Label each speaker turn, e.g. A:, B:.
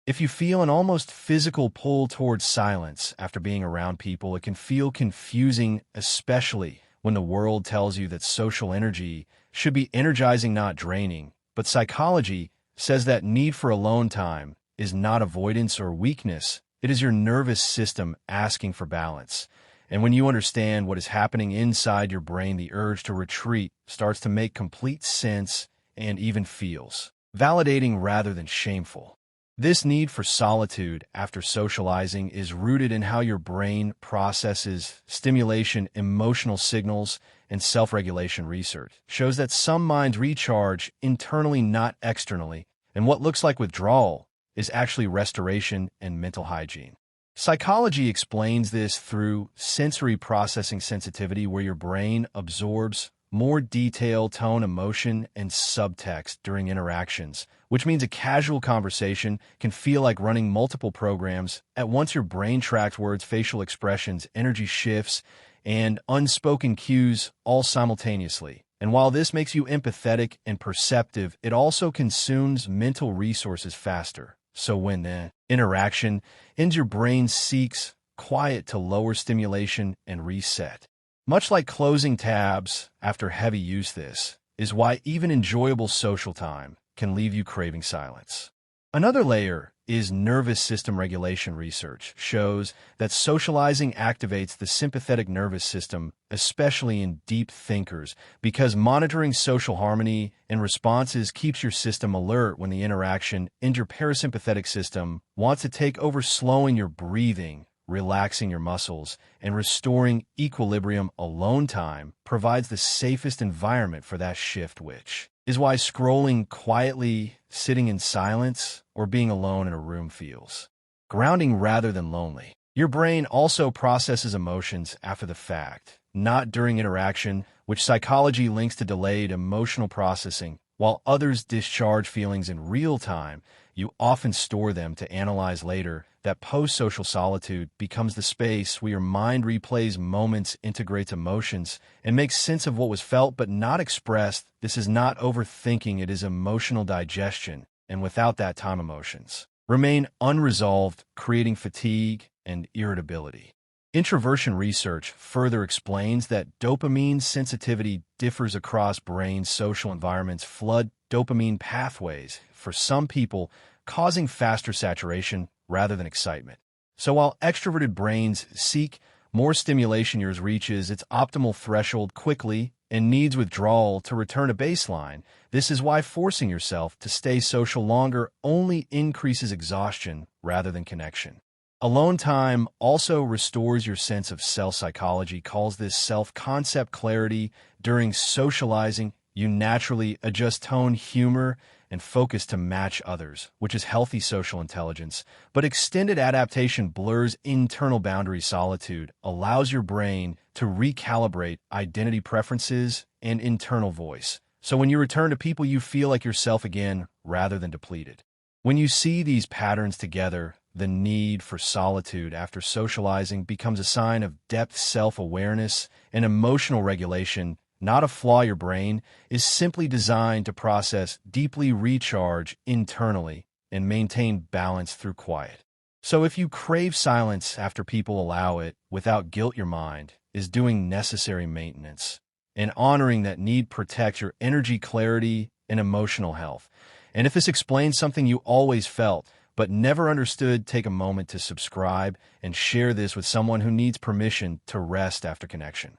A: If you feel an almost physical pull towards silence after being around people, it can feel confusing, especially when the world tells you that social energy should be energizing, not draining. But psychology says that need for alone time is not avoidance or weakness. It is your nervous system asking for balance. And when you understand what is happening inside your brain, the urge to retreat starts to make complete sense and even feels validating rather than shameful. This need for solitude after socializing is rooted in how your brain processes stimulation, emotional signals, and self-regulation. Research shows that some minds recharge internally, not externally, and what looks like withdrawal is actually restoration and mental hygiene. Psychology explains this through sensory processing sensitivity, where your brain absorbs more detail, tone, emotion, and subtext during interactions, which means a casual conversation can feel like running multiple programs at once. Your brain tracks words, facial expressions, energy shifts, and unspoken cues all simultaneously. And while this makes you empathetic and perceptive, it also consumes mental resources faster. So when the interaction ends, your brain seeks quiet to lower stimulation and reset. Much like closing tabs after heavy use, this is why even enjoyable social time can leave you craving silence. Another layer is nervous system regulation. Research shows that socializing activates the sympathetic nervous system, especially in deep thinkers, because monitoring social harmony and responses keeps your system alert when the interaction ends. Your parasympathetic system wants to take over, slowing your breathing, relaxing your muscles, and restoring equilibrium. Alone time provides the safest environment for that shift, which is why scrolling quietly, sitting in silence, or being alone in a room feels grounding rather than lonely. Your brain also processes emotions after the fact, not during interaction, which psychology links to delayed emotional processing. While others discharge feelings in real time, you often store them to analyze later. That post-social solitude becomes the space where your mind replays moments, integrates emotions, and makes sense of what was felt but not expressed. This is not overthinking, it is emotional digestion. And without that time, emotions remain unresolved, creating fatigue and irritability. Introversion research further explains that dopamine sensitivity differs across brain. Social environments flood dopamine pathways for some people, causing faster saturation rather than excitement. So while extroverted brains seek more stimulation, yours reaches its optimal threshold quickly and needs withdrawal to return to baseline. This is why forcing yourself to stay social longer only increases exhaustion rather than connection. Alone time also restores your sense of self. Psychology calls this self-concept clarity. During socializing, you naturally adjust tone, humor, and focus to match others, which is healthy social intelligence. But extended adaptation blurs internal boundaries. Solitude allows your brain to recalibrate identity preferences and internal voice. So when you return to people, you feel like yourself again rather than depleted. When you see these patterns together, the need for solitude after socializing becomes a sign of depth, self-awareness, and emotional regulation, not a flaw. Your brain is simply designed to process deeply, recharge internally, and maintain balance through quiet. So if you crave silence after people, allow it without guilt. Your mind is doing necessary maintenance, and honoring that need protects your energy, clarity, and emotional health. And if this explains something you always felt but never understood, take a moment to subscribe and share this with someone who needs permission to rest after connection.